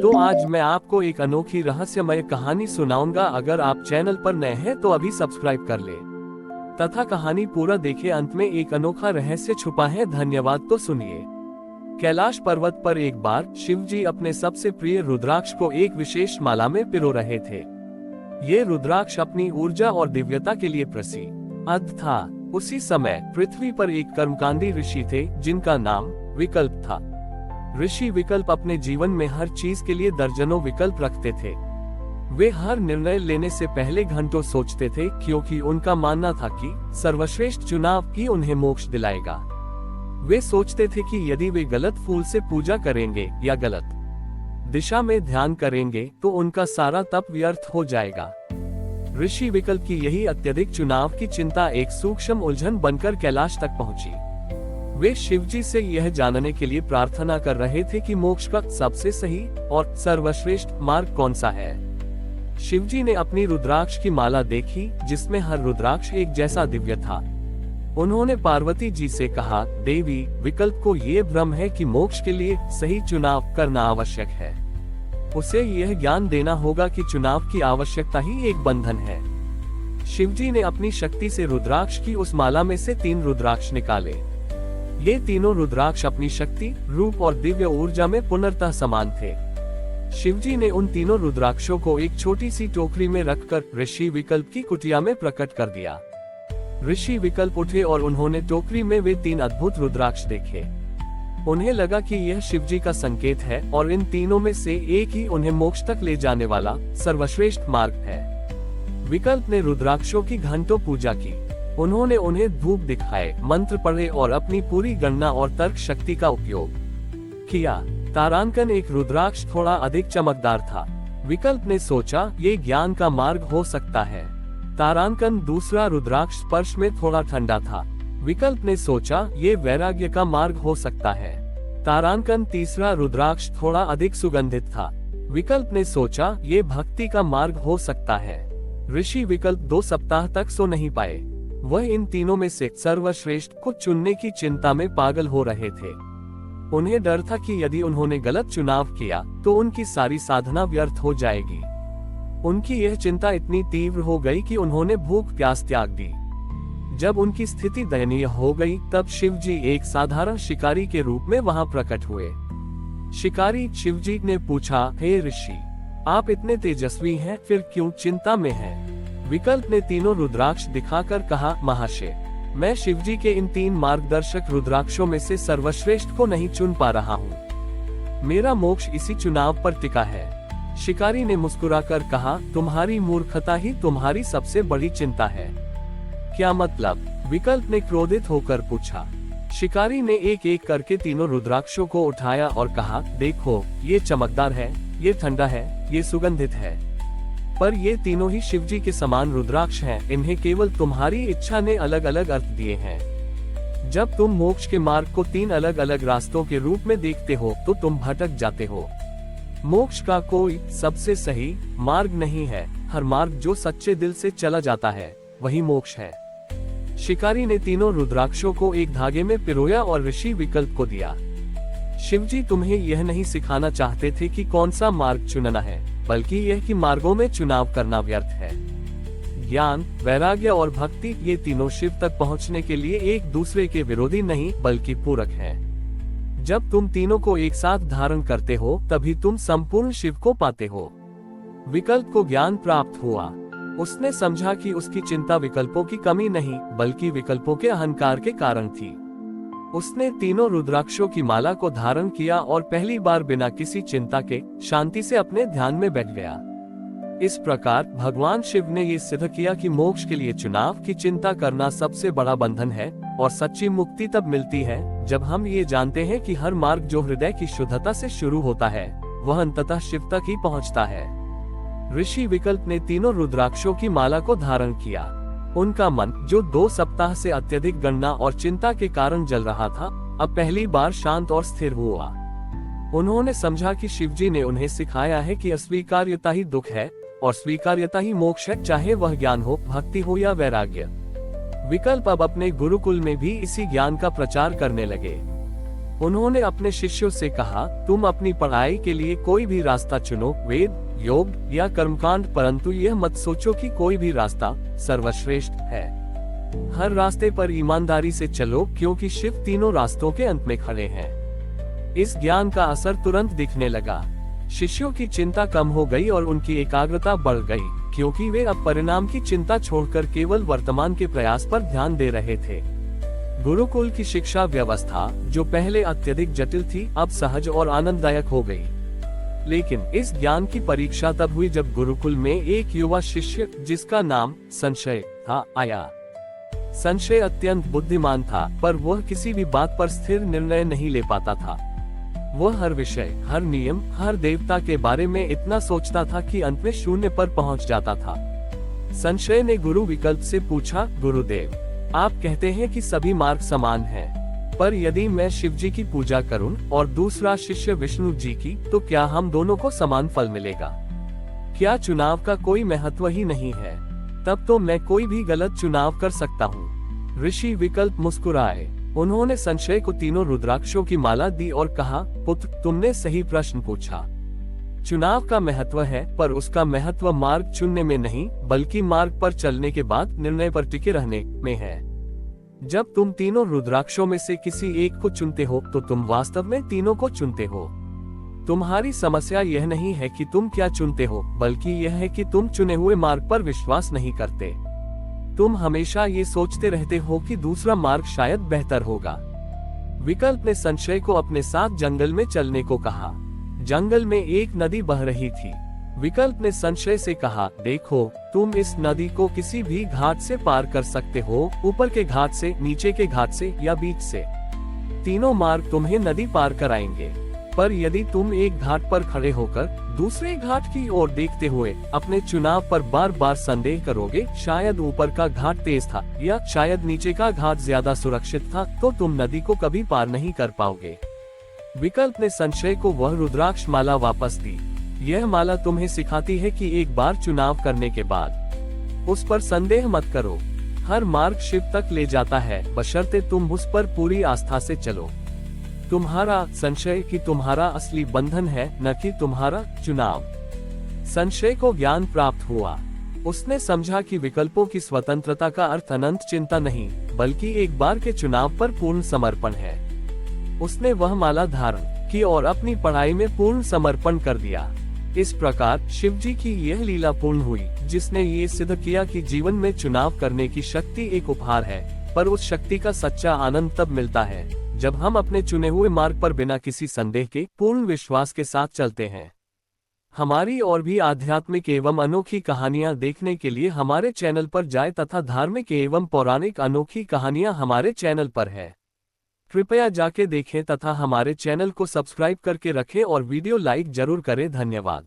तो आज मैं आपको एक अनोखी रहस्यमय कहानी सुनाऊंगा। अगर आप चैनल पर नए हैं तो अभी सब्सक्राइब कर ले तथा कहानी पूरा देखें। अंत में एक अनोखा रहस्य छुपा है। धन्यवाद। तो सुनिए। कैलाश पर्वत पर एक बार शिवजी अपने सबसे प्रिय रुद्राक्ष को एक विशेष माला में पिरो रहे थे। ये रुद्राक्ष अपनी ऊर्जा और दिव्यता के लिए प्रसिद्ध था। उसी समय पृथ्वी पर एक कर्मकांडी ऋषि थे जिनका नाम विकल्प था। ऋषि विकल्प अपने जीवन में हर चीज के लिए दर्जनों विकल्प रखते थे। वे हर निर्णय लेने से पहले घंटों सोचते थे, क्योंकि उनका मानना था कि सर्वश्रेष्ठ चुनाव ही उन्हें मोक्ष दिलाएगा। वे सोचते थे कि यदि वे गलत फूल से पूजा करेंगे या गलत दिशा में ध्यान करेंगे तो उनका सारा तप व्यर्थ हो जाएगा। ऋषि विकल्प की यही अत्यधिक चुनाव की चिंता एक सूक्ष्म उलझन बनकर कैलाश तक पहुंची। वे शिवजी से यह जानने के लिए प्रार्थना कर रहे थे कि मोक्ष का सबसे सही और सर्वश्रेष्ठ मार्ग कौन सा है। शिवजी ने अपनी रुद्राक्ष की माला देखी, जिसमें हर रुद्राक्ष एक जैसा दिव्य था। उन्होंने पार्वती जी से कहा, देवी, विकल्प को ये भ्रम है कि मोक्ष के लिए सही चुनाव करना आवश्यक है। उसे यह ज्ञान देना होगा कि चुनाव की आवश्यकता ही एक बंधन है। शिवजी ने अपनी शक्ति से रुद्राक्ष की उस माला में से 3 रुद्राक्ष निकाले। ये तीनों रुद्राक्ष अपनी शक्ति, रूप और दिव्य ऊर्जा में पुनर्तः समान थे। शिवजी ने उन तीनों रुद्राक्षों को एक छोटी सी टोकरी में रखकर ऋषि विकल्प की कुटिया में प्रकट कर दिया। ऋषि विकल्प उठे और उन्होंने टोकरी में वे 3 अद्भुत रुद्राक्ष देखे। उन्हें लगा कि यह शिवजी का संकेत है और इन तीनों में से एक ही उन्हें मोक्ष तक ले जाने वाला सर्वश्रेष्ठ मार्ग है। विकल्प ने रुद्राक्षों की घंटों पूजा की। उन्होंने उन्हें धूप दिखाए, मंत्र पढ़े और अपनी पूरी गणना और तर्क शक्ति का उपयोग किया। तारांकन एक रुद्राक्ष थोड़ा अधिक चमकदार था। विकल्प ने सोचा, ये ज्ञान का मार्ग हो सकता है। तारांकन दूसरा रुद्राक्ष स्पर्श में थोड़ा ठंडा था। विकल्प ने सोचा, ये वैराग्य का मार्ग हो सकता है। तारांकन तीसरा रुद्राक्ष थोड़ा अधिक सुगंधित था। विकल्प ने सोचा, ये भक्ति का मार्ग हो सकता है। ऋषि विकल्प 2 सप्ताह तक सो नहीं पाए। वह इन तीनों में से सर्वश्रेष्ठ को चुनने की चिंता में पागल हो रहे थे। उन्हें डर था कि यदि उन्होंने गलत चुनाव किया तो उनकी सारी साधना व्यर्थ हो जाएगी। उनकी यह चिंता इतनी तीव्र हो गई कि उन्होंने भूख प्यास त्याग दी। जब उनकी स्थिति दयनीय हो गई, तब शिवजी एक साधारण शिकारी के रूप में वहां प्रकट हुए। शिकारी शिवजी ने पूछा, हे ऋषि, आप इतने तेजस्वी हैं, फिर क्यों चिंता में हैं? विकल्प ने तीनों रुद्राक्ष दिखाकर कहा, महाशय, मैं शिवजी के इन 3 मार्गदर्शक रुद्राक्षों में से सर्वश्रेष्ठ को नहीं चुन पा रहा हूँ। मेरा मोक्ष इसी चुनाव पर टिका है। शिकारी ने मुस्कुराकर कहा, तुम्हारी मूर्खता ही तुम्हारी सबसे बड़ी चिंता है। क्या मतलब? विकल्प ने क्रोधित होकर पूछा। शिकारी ने एक एक करके तीनों रुद्राक्षों को उठाया और कहा, देखो, ये चमकदार है, ये ठंडा है, ये सुगंधित है, पर ये तीनों ही शिवजी के समान रुद्राक्ष हैं। इन्हें केवल तुम्हारी इच्छा ने अलग अलग अर्थ दिए हैं। जब तुम मोक्ष के मार्ग को 3 अलग अलग रास्तों के रूप में देखते हो तो तुम भटक जाते हो। मोक्ष का कोई सबसे सही मार्ग नहीं है। हर मार्ग जो सच्चे दिल से चला जाता है वही मोक्ष है। शिकारी ने तीनों रुद्राक्षों को एक धागे में पिरोया और ऋषि विकल्प को दिया। शिवजी तुम्हें यह नहीं सिखाना चाहते थे कि कौन सा मार्ग चुनना है, बल्कि यह कि मार्गों में चुनाव करना व्यर्थ है। ज्ञान, वैराग्य और भक्ति, ये तीनों शिव तक पहुंचने के लिए एक दूसरे के विरोधी नहीं बल्कि पूरक हैं। जब तुम तीनों को एक साथ धारण करते हो तभी तुम संपूर्ण शिव को पाते हो। विकल्प को ज्ञान प्राप्त हुआ। उसने समझा कि उसकी चिंता विकल्पों की कमी नहीं बल्कि विकल्पों के अहंकार के कारण थी। उसने तीनों रुद्राक्षों की माला को धारण किया और पहली बार बिना किसी चिंता के शांति से अपने ध्यान में बैठ गया। इस प्रकार भगवान शिव ने ये सिद्ध किया कि मोक्ष के लिए चुनाव की चिंता करना सबसे बड़ा बंधन है और सच्ची मुक्ति तब मिलती है जब हम ये जानते हैं कि हर मार्ग जो हृदय की शुद्धता से शुरू होता है वह अंततः शिव तक ही पहुंचता है। ऋषि विकल्प ने तीनों रुद्राक्षों की माला को धारण किया। उनका मन, जो 2 सप्ताह से अत्यधिक गणना और चिंता के कारण जल रहा था, अब पहली बार शांत और स्थिर हुआ। उन्होंने समझा कि शिवजी ने उन्हें सिखाया है कि अस्वीकार्यता ही दुख है और स्वीकार्यता ही मोक्ष है, चाहे वह ज्ञान हो, भक्ति हो या वैराग्य। विकल्प अब अपने गुरुकुल में भी इसी ज्ञान का प्रचार करने लगे। उन्होंने अपने शिष्यों से कहा, तुम अपनी पढ़ाई के लिए कोई भी रास्ता चुनो, वेद, योग या कर्मकांड, परंतु यह मत सोचो कि कोई भी रास्ता सर्वश्रेष्ठ है। हर रास्ते पर ईमानदारी से चलो, क्योंकि शिव तीनों रास्तों के अंत में खड़े हैं। इस ज्ञान का असर तुरंत दिखने लगा। शिष्यों की चिंता कम हो गई और उनकी एकाग्रता बढ़ गई, क्योंकि वे अब परिणाम की चिंता छोड़कर केवल वर्तमान के प्रयास पर ध्यान दे रहे थे। गुरुकुल की शिक्षा व्यवस्था, जो पहले अत्यधिक जटिल थी, अब सहज और आनंददायक हो गई। लेकिन इस ज्ञान की परीक्षा तब हुई जब गुरुकुल में एक युवा शिष्य, जिसका नाम संशय था, आया। संशय अत्यंत बुद्धिमान था, पर वह किसी भी बात पर स्थिर निर्णय नहीं ले पाता था। वह हर विषय, हर नियम, हर देवता के बारे में इतना सोचता था कि अंत में शून्य पर पहुंच जाता था। संशय ने गुरु विकल्प से पूछा, गुरुदेव, आप कहते हैं कि सभी मार्ग समान हैं, पर यदि मैं शिव जी की पूजा करूं और दूसरा शिष्य विष्णु जी की, तो क्या हम दोनों को समान फल मिलेगा? क्या चुनाव का कोई महत्व ही नहीं है? तब तो मैं कोई भी गलत चुनाव कर सकता हूँ। ऋषि विकल्प मुस्कुराए। उन्होंने संशय को तीनों रुद्राक्षों की माला दी और कहा, पुत्र, तुमने सही प्रश्न पूछा। चुनाव का महत्व है, पर उसका महत्व मार्ग चुनने में नहीं, बल्कि मार्ग पर चलने के बाद निर्णय पर टिके रहने में है। जब तुम तीनों रुद्राक्षों में से किसी एक को चुनते हो, तो तुम वास्तव में तीनों को चुनते हो। तुम्हारी समस्या यह नहीं है कि तुम क्या चुनते हो, बल्कि यह है कि तुम चुने हुए मार्ग पर विश्वास नहीं करते। तुम हमेशा ये सोचते रहते हो कि दूसरा मार्ग शायद बेहतर होगा। विकल्प ने संशय को अपने साथ जंगल में चलने को कहा। जंगल में एक नदी बह रही थी। विकल्प ने संशय से कहा, देखो, तुम इस नदी को किसी भी घाट से पार कर सकते हो, ऊपर के घाट से, नीचे के घाट से या बीच से। तीनों मार्ग तुम्हें नदी पार कराएंगे। पर यदि तुम एक घाट पर खड़े होकर दूसरे घाट की ओर देखते हुए अपने चुनाव पर बार बार संदेह करोगे, शायद ऊपर का घाट तेज था या शायद नीचे का घाट ज्यादा सुरक्षित था, तो तुम नदी को कभी पार नहीं कर पाओगे। विकल्प ने संशय को वह रुद्राक्ष माला वापस दी। यह माला तुम्हें सिखाती है कि एक बार चुनाव करने के बाद उस पर संदेह मत करो। हर मार्ग शिव तक ले जाता है, बशर्ते तुम उस पर पूरी आस्था से चलो। तुम्हारा संशय कि तुम्हारा असली बंधन है, न कि तुम्हारा चुनाव। संशय को ज्ञान प्राप्त हुआ। उसने समझा कि विकल्पों की स्वतंत्रता का अर्थ अनंत चिंता नहीं, बल्कि एक बार के चुनाव पर पूर्ण समर्पण है। उसने वह माला धारण की और अपनी पढ़ाई में पूर्ण समर्पण कर दिया। इस प्रकार शिव जी की यह लीला पूर्ण हुई, जिसने ये सिद्ध किया कि जीवन में चुनाव करने की शक्ति एक उपहार है, पर उस शक्ति का सच्चा आनंद तब मिलता है जब हम अपने चुने हुए मार्ग पर बिना किसी संदेह के पूर्ण विश्वास के साथ चलते हैं। हमारी और भी आध्यात्मिक एवं अनोखी कहानियां देखने के लिए हमारे चैनल पर जाएं तथा धार्मिक एवं पौराणिक अनोखी कहानियां हमारे चैनल पर है। कृपया जाके देखें तथा हमारे चैनल को सब्सक्राइब करके रखें और वीडियो लाइक जरूर करें। धन्यवाद।